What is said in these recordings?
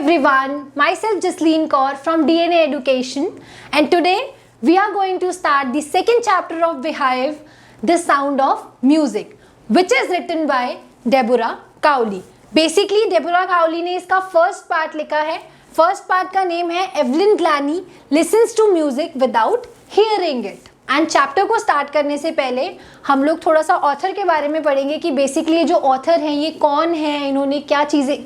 everyone, myself Jasleen Kaur from DNA Education, and today we are going to start the second chapter of Beehive, The Sound of Music, which is written by Deborah Cowley. Basically Deborah Cowley ने इसका first part लिखा है. First part का name है Evelyn Glennie listens to music without hearing it. And chapter को start करने से पहले हम लोग थोड़ा सा ऑथर के बारे में पढ़ेंगे कि बेसिकली ये जो ऑथर हैं ये कौन है, इन्होंने क्या चीज़ें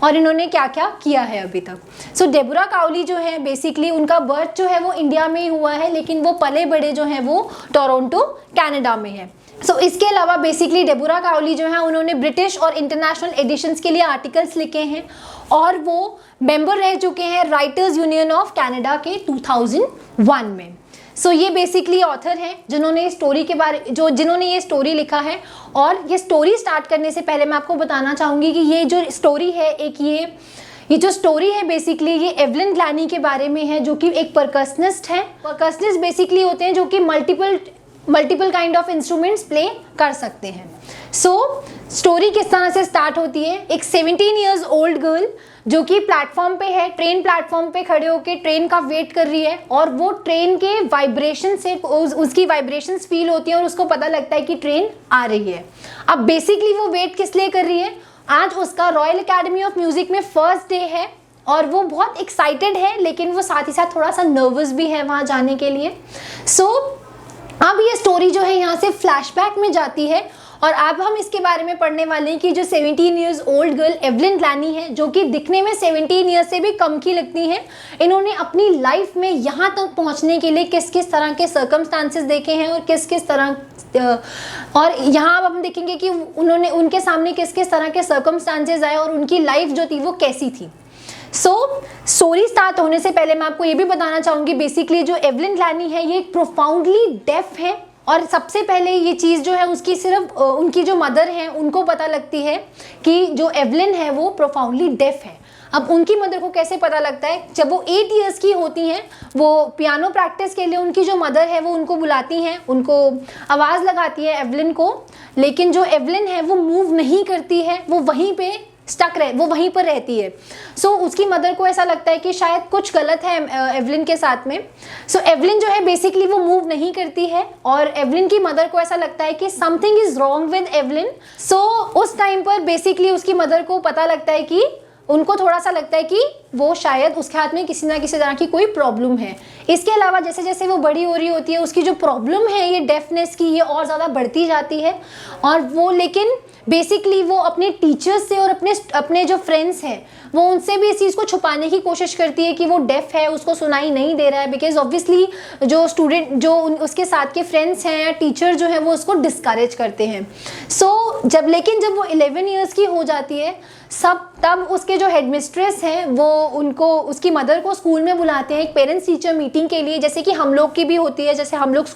और इन्होंने क्या क्या किया है अभी तक. सो डेबोरा काउली जो है बेसिकली उनका बर्थ जो है वो इंडिया में ही हुआ है, लेकिन वो पले बड़े जो हैं वो टोरंटो कनाडा में है. सो इसके अलावा बेसिकली डेबोरा काउली जो है उन्होंने ब्रिटिश और इंटरनेशनल एडिशंस के लिए आर्टिकल्स लिखे हैं और वो मेंबर रह चुके हैं राइटर्स यूनियन ऑफ कनाडा के 2001 में. सो ये बेसिकली ऑथर हैं जिन्होंने ये स्टोरी लिखा है. और ये स्टोरी स्टार्ट करने से पहले मैं आपको बताना चाहूँगी कि ये जो स्टोरी है ये जो स्टोरी है बेसिकली ये एवलिन ग्लानी के बारे में है, जो कि एक परकशनिस्ट है. परकशनिस्ट बेसिकली होते हैं जो कि multiple kind of instruments play कर सकते हैं. सो स्टोरी किस तरह से स्टार्ट होती है. एक 17 ईयर्स ओल्ड गर्ल जो कि प्लेटफॉर्म पे है, ट्रेन प्लेटफॉर्म पे खड़े होकर ट्रेन का वेट कर रही है और वो ट्रेन के वाइब्रेशन से उसकी वाइब्रेशंस फील होती है और उसको पता लगता है कि ट्रेन आ रही है. अब बेसिकली वो वेट किस लिए कर रही है. आज उसका रॉयल एकेडमी ऑफ म्यूजिक में फर्स्ट डे है और वो बहुत एक्साइटेड है, लेकिन वो साथ ही साथ थोड़ा सा नर्वस भी है वहाँ जाने के लिए. सो अब ये स्टोरी जो है यहाँ से फ्लैशबैक में जाती है और अब हम इसके बारे में पढ़ने वाले हैं कि जो 17 years old girl Evelyn Glennie है, जो कि दिखने में 17 ईयर्स से भी कम की लगती हैं, इन्होंने अपनी लाइफ में यहाँ तक पहुँचने के लिए किस किस तरह के सर्कमस्टांसेस देखे हैं और किस किस तरह और यहाँ अब हम देखेंगे कि उनके सामने किस किस तरह के सर्कमस्टांसेस आए और उनकी लाइफ जो थी वो कैसी थी. सो स्टोरी स्टार्ट होने से पहले मैं आपको ये भी बताना चाहूँगी बेसिकली जो एवलिन ग्लानी है ये एक प्रोफाउंडली डेफ है. और सबसे पहले ये चीज़ जो है उसकी सिर्फ उनकी जो मदर हैं उनको पता लगती है कि जो एवलिन है वो प्रोफाउंडली डेफ है. अब उनकी मदर को कैसे पता लगता है. जब वो 8 ईयर्स की होती हैं वो पियानो प्रैक्टिस के लिए उनकी जो मदर है वो उनको बुलाती हैं, उनको आवाज़ लगाती है एवलिन को, लेकिन जो एवलिन है वो मूव नहीं करती है, वो वहीं पर रहती है. सो उसकी मदर को ऐसा लगता है कि शायद कुछ गलत है एवलिन के साथ में. सो एवलिन जो है बेसिकली वो मूव नहीं करती है और एवलिन की मदर को ऐसा लगता है कि something is wrong with Evelyn. So उस टाइम पर बेसिकली उसकी मदर को पता लगता है कि उनको थोड़ा सा लगता है कि वो शायद उसके हाथ में किसी ना किसी तरह की कोई प्रॉब्लम है. इसके अलावा जैसे जैसे वो बड़ी हो रही होती है उसकी जो प्रॉब्लम है ये डेफनेस की ये और ज़्यादा बढ़ती जाती है और वो लेकिन बेसिकली वो अपने टीचर्स से और अपने जो फ्रेंड्स हैं वो उनसे भी इस चीज़ को छुपाने की कोशिश करती है कि वो डेफ है, उसको सुनाई नहीं दे रहा है, बिकॉज ऑब्वियसली जो स्टूडेंट जो उसके साथ के फ्रेंड्स हैं या टीचर जो है वो उसको डिस्करेज करते हैं. सो जब वो 11 ईयर्स की हो जाती है तब उसके जो हेडमिस्ट्रेस हैं वो उसकी मदर को स्कूल में बुलाते हैं एक पेरेंट्स टीचर मीटिंग के लिए, जैसे कि हम लोग की भी होती है. जैसे हम लोग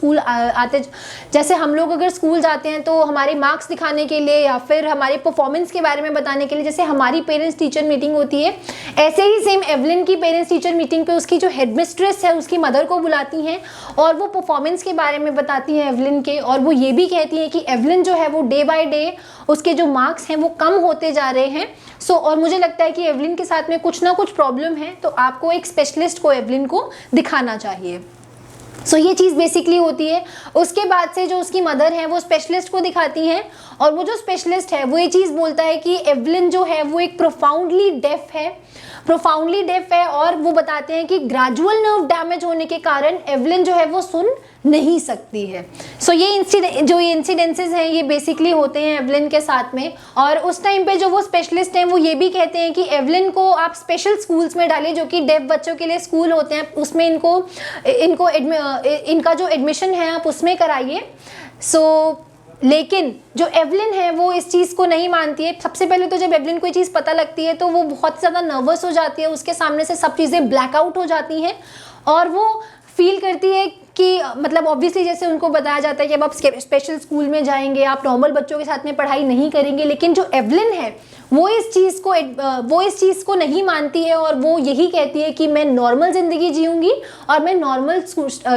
जैसे हम लोग अगर स्कूल जाते हैं तो हमारे मार्क्स दिखाने के लिए या फिर हमारे परफॉर्मेंस के बारे में बताने के लिए जैसे हमारी पेरेंट्स टीचर मीटिंग होती है, ऐसे ही सेम एवलिन की पेरेंट्स टीचर मीटिंग पे उसकी जो हेडमिस्ट्रेस है उसकी मदर को बुलाती हैं और वो परफॉर्मेंस के बारे में बताती हैं एवलिन के. और वो ये भी कहती हैं कि एवलिन जो है वो डे बाय डे उसके जो मार्क्स हैं वो कम होते जा रहे हैं. और मुझे लगता है कि एवलिन के साथ में कुछ ना कुछ प्रॉब्लम है, तो आपको एक स्पेशलिस्ट को एवलिन को दिखाना चाहिए. ये चीज़ बेसिकली होती है. उसके बाद से जो उसकी मदर है वो स्पेशलिस्ट को दिखाती हैं और वो जो स्पेशलिस्ट है वो ये चीज़ बोलता है कि एवलिन जो है वो एक प्रोफाउंडली डेफ है और वो बताते हैं कि ग्रेजुअल नर्व डैमेज होने के कारण एवलिन जो है वो सुन नहीं सकती है. ये इंसिडेंसेस हैं ये बेसिकली होते हैं एवलिन के साथ में. और उस टाइम पे जो वो स्पेशलिस्ट हैं वो ये भी कहते हैं कि एवलिन को आप स्पेशल स्कूल्स में डालिए जो कि डेफ बच्चों के लिए स्कूल होते हैं, उसमें इनका जो एडमिशन है आप उसमें कराइए. लेकिन जो एवलिन है वो इस चीज़ को नहीं मानती है. सबसे पहले तो जब एवलिन को ये चीज़ पता लगती है तो वो बहुत ज़्यादा नर्वस हो जाती है, उसके सामने से सब चीज़ें ब्लैकआउट हो जाती हैं और वो फील करती है कि मतलब ऑब्वियसली जैसे उनको बताया जाता है कि अब आप स्पेशल स्कूल में जाएंगे, आप नॉर्मल बच्चों के साथ में पढ़ाई नहीं करेंगे, लेकिन जो एवलिन है वो इस चीज़ को नहीं मानती है और वो यही कहती है कि मैं नॉर्मल ज़िंदगी जीऊँगी और मैं नॉर्मल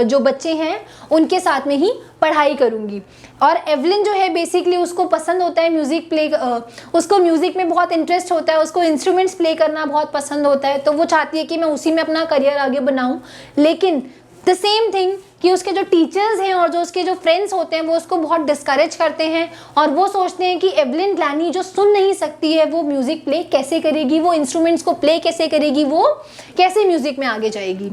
जो बच्चे हैं उनके साथ में ही पढ़ाई करूँगी। और एवलिन जो है बेसिकली उसको पसंद होता है म्यूज़िक प्ले, उसको म्यूज़िक में बहुत इंटरेस्ट होता है, उसको इंस्ट्रूमेंट्स प्ले करना बहुत पसंद होता है, तो वो चाहती है कि मैं उसी में अपना करियर आगे बनाऊँ। लेकिन द सेम थिंग कि उसके जो टीचर्स हैं और जो उसके जो फ्रेंड्स होते हैं वो उसको बहुत डिस्करेज करते हैं और वो सोचते हैं कि एवलिन ग्लानी जो सुन नहीं सकती है वो म्यूज़िक प्ले कैसे करेगी, वो इंस्ट्रूमेंट्स को प्ले कैसे करेगी, वो कैसे म्यूज़िक में आगे जाएगी।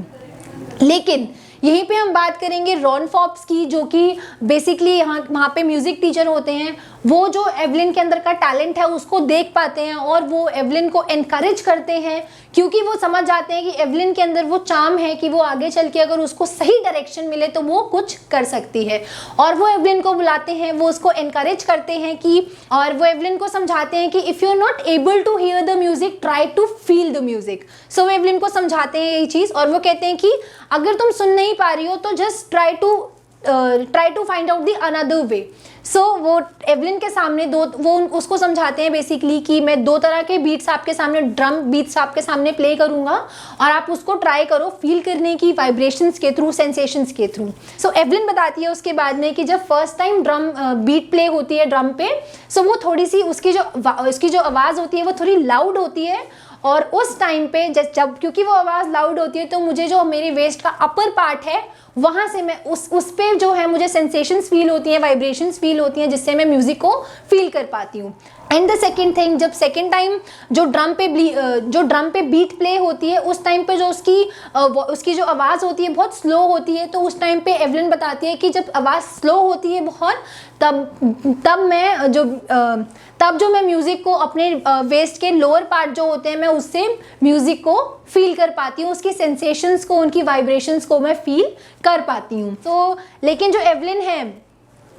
लेकिन यहीं पे हम बात करेंगे रॉन फॉप्स की, जो कि बेसिकली वहाँ पे म्यूज़िक टीचर होते हैं। वो जो एवलिन के अंदर का टैलेंट है उसको देख पाते हैं और वो एवलिन को एनकरेज करते हैं, क्योंकि वो समझ जाते हैं कि एवलिन के अंदर वो चार्म है कि वो आगे चल के अगर उसको सही डायरेक्शन मिले तो वो कुछ कर सकती है। और वो एवलिन को बुलाते हैं, वो उसको एनकरेज करते हैं कि, और वो एवलिन को समझाते हैं कि if you are not able to hear the music try to feel the music. So वो एवलिन को समझाते हैं यही चीज़ और वो कहते हैं कि अगर तुम सुन नहीं पा रही हो तो just try to find out the another way. So वो एवलिन के सामने वो उसको समझाते हैं बेसिकली कि मैं दो तरह के बीट्स आपके सामने, ड्रम बीट्स आपके सामने प्ले करूंगा और आप उसको ट्राई करो फील करने की वाइब्रेशंस के थ्रू, सेंसेशंस के थ्रू। सो एवलिन बताती है उसके बाद में कि जब first time drum beat play होती है ड्रम पे, सो वो थोड़ी सी उसकी जो आवाज़ होती है वो थोड़ी लाउड होती है और उस टाइम पे जब क्योंकि वो आवाज़ लाउड होती है तो मुझे जो मेरी वेस्ट का अपर पार्ट है वहाँ से मैं उस पे जो है मुझे सेंसेशंस फील होती हैं, वाइब्रेशंस फील होती हैं, जिससे मैं म्यूज़िक को फील कर पाती हूँ। एंड द सेकेंड थिंग, जब सेकेंड टाइम जो ड्रम पे बीट प्ले होती है उस टाइम पे जो उसकी जो आवाज़ होती है बहुत स्लो होती है, तो उस टाइम पे एवलिन बताती है कि जब आवाज़ स्लो होती है बहुत तब जो मैं म्यूज़िक को अपने वेस्ट के लोअर पार्ट जो होते हैं मैं उससे म्यूज़िक को फील कर पाती हूँ, उसकी सेंसेशंस को, उनकी वाइब्रेशंस को मैं फील कर पाती हूँ। तो लेकिन जो एवलिन है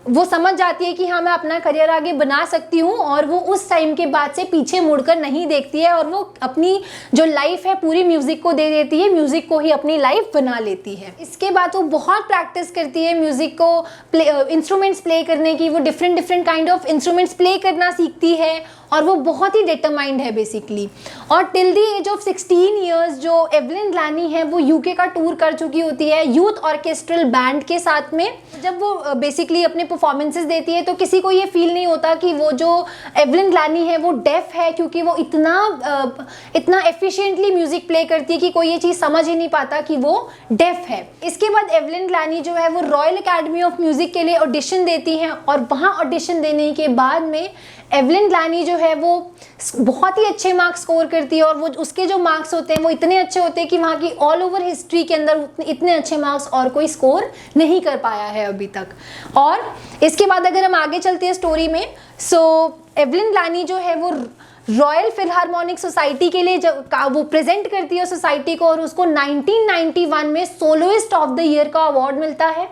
वो समझ जाती है कि हाँ मैं अपना करियर आगे बना सकती हूँ और वो उस टाइम के बाद से पीछे मुड़कर नहीं देखती है और वो अपनी जो लाइफ है पूरी म्यूज़िक को दे देती है, म्यूज़िक को ही अपनी लाइफ बना लेती है। इसके बाद वो बहुत प्रैक्टिस करती है म्यूज़िक को इंस्ट्रूमेंट्स प्ले करने की, वो different kind of instruments play करना सीखती है और वो बहुत ही डिटरमाइंड है बेसिकली। और till the age of 16 years जो एवलिन ग्लानी है वो यूके का टूर कर चुकी होती है यूथ ऑर्केस्ट्रल बैंड के साथ में। जब वो बेसिकली अपने परफॉर्मेंसेस देती है तो किसी को ये फील नहीं होता कि वो जो एवलिन ग्लानी है वो डेफ है, क्योंकि वो इतना एफिशिएंटली म्यूज़िक प्ले करती है कि कोई ये चीज़ समझ ही नहीं पाता कि वो डेफ है। इसके बाद एवलिन ग्लानी जो है वो रॉयल अकेडमी ऑफ म्यूज़िक के लिए ऑडिशन देती हैं और वहाँ ऑडिशन देने के बाद में एवलिन ग्लानी जो है वो बहुत ही अच्छे मार्क्स स्कोर करती है और वो उसके जो मार्क्स होते हैं वो इतने अच्छे होते हैं कि वहाँ की ऑल ओवर हिस्ट्री के अंदर इतने अच्छे मार्क्स और कोई स्कोर नहीं कर पाया है अभी तक। और इसके बाद अगर हम आगे चलते हैं स्टोरी में, सो एवलिन ग्लानी जो है वो रॉयल फिलहार्मोनिक सोसाइटी के लिए वो प्रेजेंट करती है सोसाइटी को और उसको 1991 में सोलोइस्ट ऑफ द ईयर का अवार्ड मिलता है।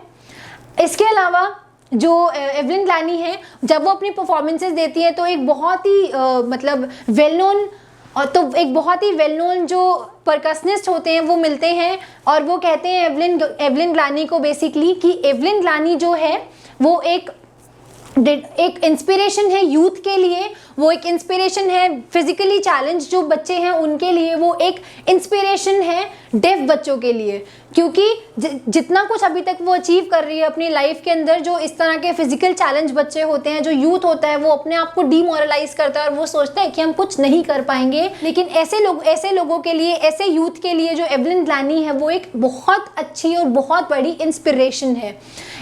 इसके अलावा जो एवलिन ग्लानी है जब वो अपनी परफॉर्मेंसेस देती है तो एक बहुत ही मतलब वेल नोन जो परकसनिस्ट होते हैं वो मिलते हैं और वो कहते हैं एवलिन ग्लानी को बेसिकली कि एवलिन ग्लानी जो है वो एक इंस्पिरेशन है यूथ के लिए, वो एक इंस्पिरेशन है फिजिकली चैलेंज जो बच्चे हैं उनके लिए, वो एक इंस्पिरेशन है डेफ बच्चों के लिए, क्योंकि जितना कुछ अभी तक वो अचीव कर रही है अपनी लाइफ के अंदर, जो इस तरह के फिजिकल चैलेंज बच्चे होते हैं, जो यूथ होता है वो अपने आप को डीमोरलाइज करता है और वो सोचता है कि हम कुछ नहीं कर पाएंगे। लेकिन ऐसे लोगों के लिए, ऐसे यूथ के लिए जो एवलिन ग्लानी है वो एक बहुत अच्छी और बहुत बड़ी इंस्पिरेशन है।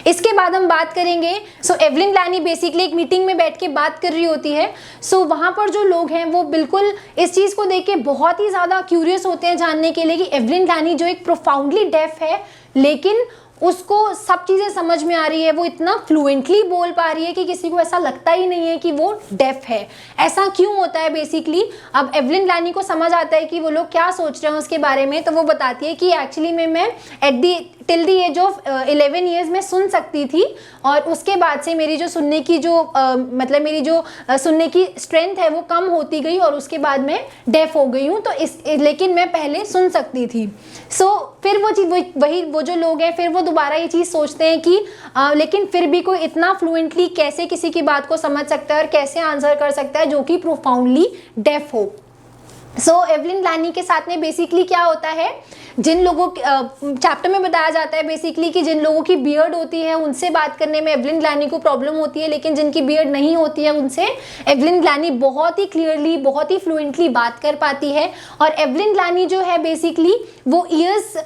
इसके बाद हम बात करेंगे, सो एवलिन ग्लानी बेसिकली एक मीटिंग में बैठ के बात कर रही होती है। सो वहाँ पर जो लोग हैं वो बिल्कुल इस चीज़ को देख के बहुत ही ज़्यादा क्यूरियस होते हैं जानने के लिए कि एवलिन ग्लानी जो एक प्रोफाउंडली डेफ है लेकिन उसको सब चीज़ें समझ में आ रही है, वो इतना फ्लुएंटली बोल पा रही है कि किसी को ऐसा लगता ही नहीं है कि वो डेफ है। ऐसा क्यों होता है बेसिकली? अब एवलिन ग्लानी को समझ आता है कि वो लोग क्या सोच रहे हैं उसके बारे में, तो वो बताती है कि एक्चुअली में मैं till the age of 11 years मैं सुन सकती थी, और उसके बाद से मेरी जो सुनने की जो मतलब मेरी जो सुनने की स्ट्रेंथ है वो कम होती गई, और उसके बाद मैं डेफ हो गई हूँ। तो लेकिन मैं पहले सुन सकती थी। फिर वो जो लोग हैं फिर वो दोबारा ये चीज़ सोचते हैं कि लेकिन फिर भी कोई इतना फ्लुएंटली कैसे किसी की बात को समझ सकता है और कैसे आंसर कर सकता है जो कि प्रोफाउंडली डेफ हो। एवलिन ग्लानी के साथ में बेसिकली क्या होता है, जिन लोगों चैप्टर में बताया जाता है बेसिकली कि जिन लोगों की बियर्ड होती है उनसे बात करने में एवलिन ग्लानी को प्रॉब्लम होती है, लेकिन जिनकी बियर्ड नहीं होती है उनसे एवलिन ग्लानी बहुत ही क्लियरली, बहुत ही फ्लुएंटली बात कर पाती है। और एवलिन ग्लानी जो है बेसिकली वो ईयर्स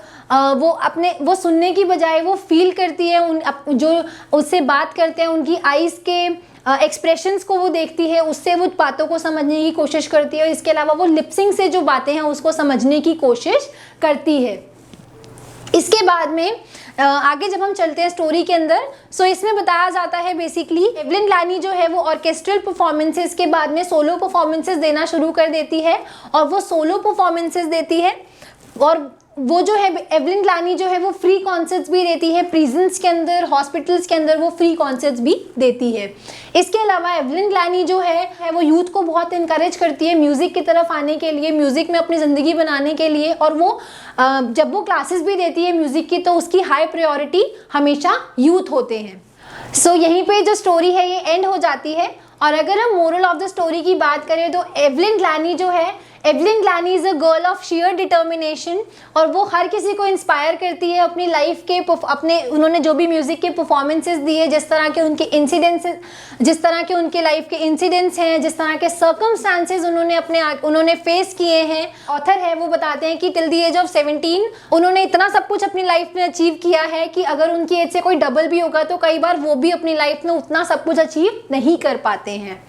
वो सुनने की बजाय वो फील करती है, जो उससे बात करते हैं उनकी आईज के एक्सप्रेशंस को वो देखती है, उससे वो बातों को समझने की कोशिश करती है। इसके अलावा वो लिपसिंग से जो बातें हैं उसको समझने की कोशिश करती है। इसके बाद में आगे जब हम चलते हैं स्टोरी के अंदर, इसमें बताया जाता है बेसिकली एवलिन ग्लानी जो है वो ऑर्केस्ट्रल परफॉर्मेंसेस के बाद में सोलो परफॉर्मेंसेस देना शुरू कर देती है, और वो सोलो परफॉर्मेंसेस देती है। और वो जो है एवलिन ग्लानी जो है वो फ्री कॉन्सर्ट्स भी देती है, प्रिजन्स के अंदर, हॉस्पिटल्स के अंदर वो फ्री कॉन्सर्ट्स भी देती है। इसके अलावा एवलिन ग्लानी जो है वो यूथ को बहुत इनकरेज करती है म्यूज़िक की तरफ आने के लिए, म्यूज़िक में अपनी ज़िंदगी बनाने के लिए। और वो जब वो क्लासेस भी देती है म्यूज़िक की, तो उसकी हाई प्रायोरिटी हमेशा यूथ होते हैं। यहीं पे जो स्टोरी है ये एंड हो जाती है। और अगर हम मोरल ऑफ द स्टोरी की बात करें तो एवलिन ग्लानी जो है, Evelyn Glennie is a girl of sheer determination, और वो हर किसी को इंस्पायर करती है अपनी लाइफ के उन्होंने जो भी म्यूज़िक के परफॉर्मेंसेस दिए, जिस तरह के उनके इंसिडेंट्स, जिस तरह के उनके लाइफ के इंसिडेंट्स हैं, जिस तरह के सर्कमस्टांसेस उन्होंने फेस किए हैं। ऑथर है वो बताते हैं कि टिल द एज ऑफ 17 उन्होंने इतना सब कुछ अपनी लाइफ में अचीव किया है कि अगर उनकी एज से कोई डबल भी होगा तो कई बार वो भी अपनी लाइफ में उतना सब कुछ अचीव नहीं कर पाते हैं।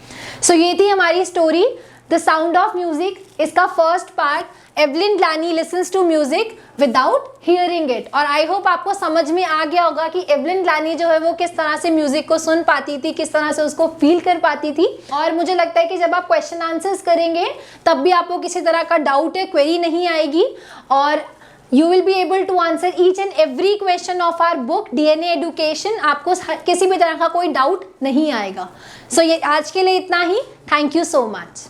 ये थी हमारी story the sound of music, इसका first part. Evelyn Glennie listens to music without hearing it. और आई होप आपको समझ में आ गया होगा कि एवलिन ग्लानी जो है वो किस तरह से म्यूजिक को सुन पाती थी, किस तरह से उसको फील कर पाती थी। और मुझे लगता है कि जब आप क्वेश्चन आंसर्स करेंगे तब भी आपको किसी तरह का डाउट या क्वेरी नहीं आएगी, और you will be able to answer each and every question of our book DNA Education। आपको किसी भी तरह का कोई डाउट नहीं आएगा। ये आज के लिए इतना ही। Thank you so much.